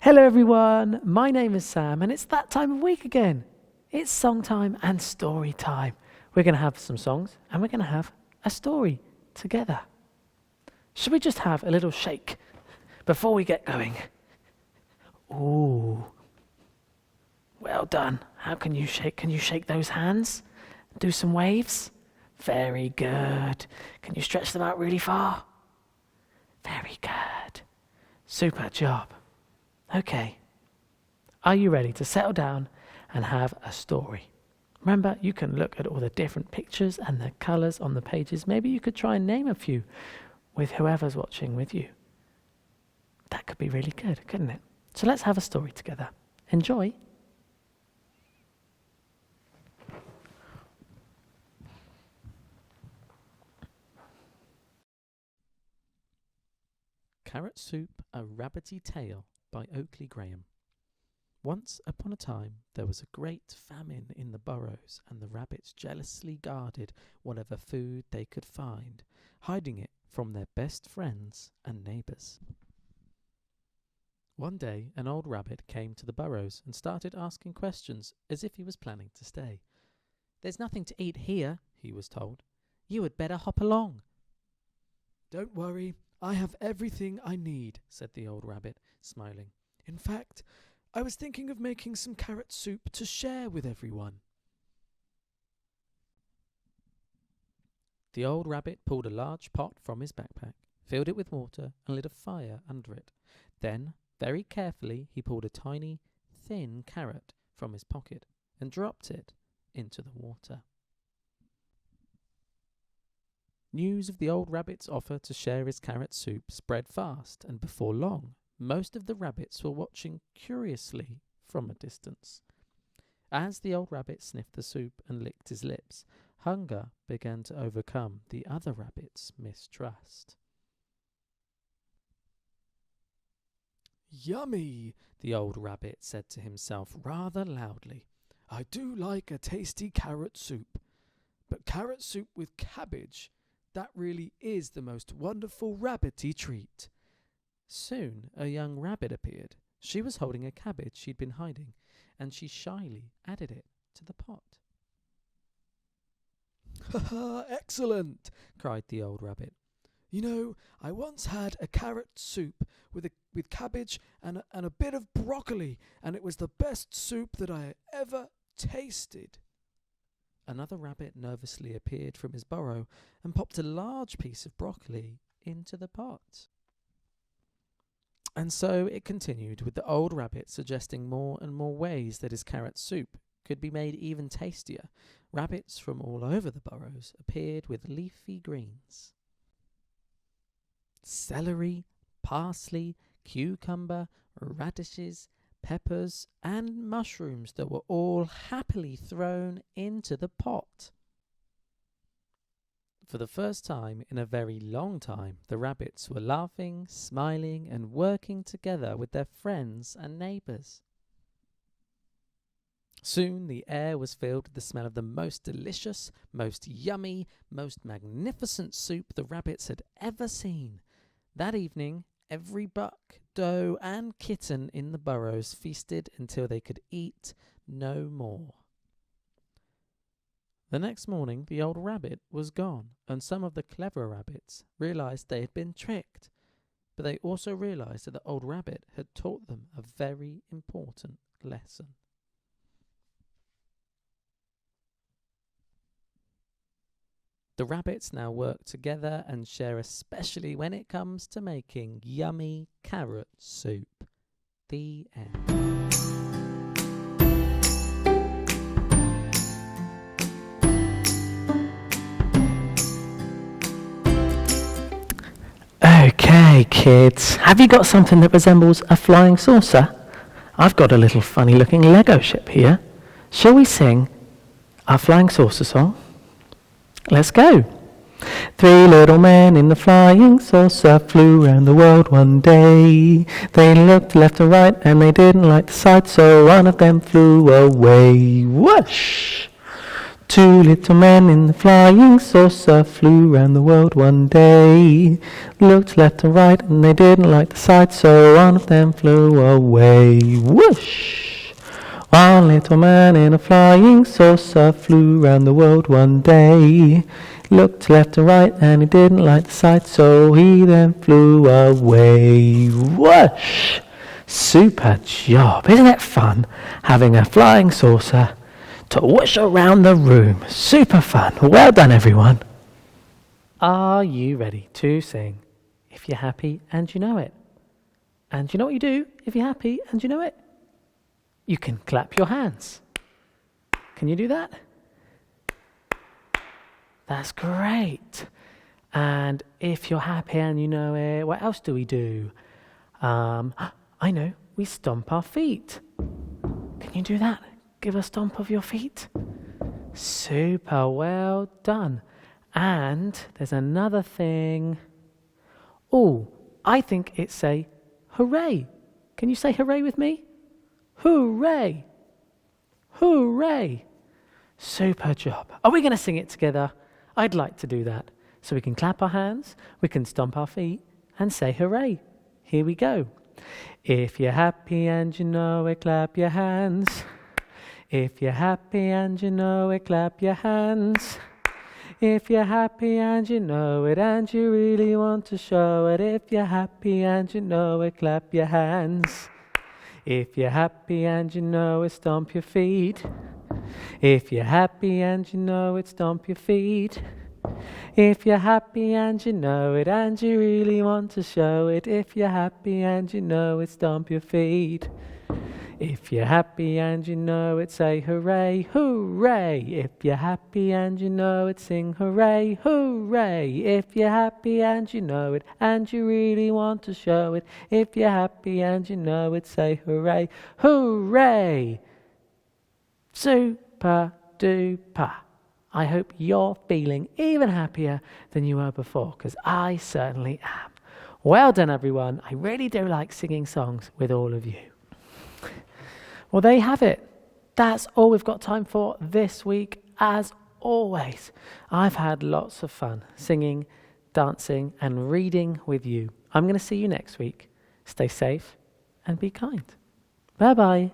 Hello everyone, my name is Sam and it's that time of week again. It's song time and story time. We're going to have some songs and we're going to have a story together. Should we just have a little shake before we get going? Ooh, well done. How can you shake? Can you shake those hands? Do some waves? Very good. Can you stretch them out really far? Very good. Super job. Okay, are you ready to settle down and have a story? Remember, you can look at all the different pictures and the colours on the pages. Maybe you could try and name a few with whoever's watching with you. That could be really good, couldn't it? So let's have a story together. Enjoy. Carrot Soup, a Rabbity Tale by Oakley Graham. Once upon a time there was a great famine in the burrows, and the rabbits jealously guarded whatever food they could find, hiding it from their best friends and neighbours. One day an old rabbit came to the burrows and started asking questions as if he was planning to stay. "There's nothing to eat here," he was told. "You had better hop along." "Don't worry, I have everything I need," said the old rabbit, smiling. "In fact, I was thinking of making some carrot soup to share with everyone." The old rabbit pulled a large pot from his backpack, filled it with water, and lit a fire under it. Then, very carefully, he pulled a tiny, thin carrot from his pocket and dropped it into the water. News of the old rabbit's offer to share his carrot soup spread fast, and before long, most of the rabbits were watching curiously from a distance. As the old rabbit sniffed the soup and licked his lips, hunger began to overcome the other rabbits' mistrust. "Yummy," the old rabbit said to himself rather loudly. "I do like a tasty carrot soup. But carrot soup with cabbage, that really is the most wonderful rabbity treat." Soon a young rabbit appeared. She was holding a cabbage she'd been hiding, and she shyly added it to the pot. "Ha ha, excellent," cried the old rabbit. "You know, I once had a carrot soup with cabbage and a bit of broccoli, and it was the best soup that I ever tasted." Another rabbit nervously appeared from his burrow and popped a large piece of broccoli into the pot. And so it continued, with the old rabbit suggesting more and more ways that his carrot soup could be made even tastier. Rabbits from all over the burrows appeared with leafy greens. Celery, parsley, cucumber, radishes, peppers, and mushrooms that were all happily thrown into the pot. For the first time in a very long time, the rabbits were laughing, smiling, and working together with their friends and neighbours. Soon the air was filled with the smell of the most delicious, most yummy, most magnificent soup the rabbits had ever seen. That evening, every buck, doe, and kitten in the burrows feasted until they could eat no more. The next morning, the old rabbit was gone, and some of the clever rabbits realized they had been tricked. But they also realized that the old rabbit had taught them a very important lesson. The rabbits now work together and share, especially when it comes to making yummy carrot soup. The end. Okay, kids, have you got something that resembles a flying saucer? I've got a little funny looking Lego ship here. Shall we sing our flying saucer song? Let's go. 3 little men in the flying saucer flew round the world one day. They looked left and right and they didn't like the sight, so one of them flew away. Whoosh! Two little men in the flying saucer flew round the world one day. Looked left and right and they didn't like the sight, so one of them flew away. Whoosh! One little man in a flying saucer flew round the world one day. Looked left and right and he didn't like the sight, so he then flew away. Whoosh! Super job. Isn't it fun having a flying saucer to whoosh around the room? Super fun. Well done, everyone. Are you ready to sing If You're Happy and You Know It? And you know what you do if you're happy and you know it? You can clap your hands. Can you do that? That's great. And if you're happy and you know it, what else do we do? I know, we stomp our feet. Can you do that? Give a stomp of your feet. Super, well done. And there's another thing. Oh, I think it's say hooray. Can you say hooray with me? Hooray. Hooray. Super job. Are we going to sing it together? I'd like to do that. So we can clap our hands, we can stomp our feet and say hooray. Here we go. If you're happy and you know it, clap your hands. If you're happy and you know it, clap your hands. If you're happy and you know it and you really want to show it, if you're happy and you know it, clap your hands. If you're happy and you know it, stomp your feet. If you're happy and you know it, stomp your feet. If you're happy and you know it and you really want to show it, if you're happy and you know it, stomp your feet. If you're happy and you know it, say hooray, hooray. If you're happy and you know it, sing hooray, hooray. If you're happy and you know it and you really want to show it, if you're happy and you know it, say hooray, hooray. Super duper. I hope you're feeling even happier than you were before, because I certainly am. Well done, everyone. I really do like singing songs with all of you. Well, there you have it. That's all we've got time for this week. As always, I've had lots of fun singing, dancing, and reading with you. I'm going to see you next week. Stay safe and be kind. Bye-bye.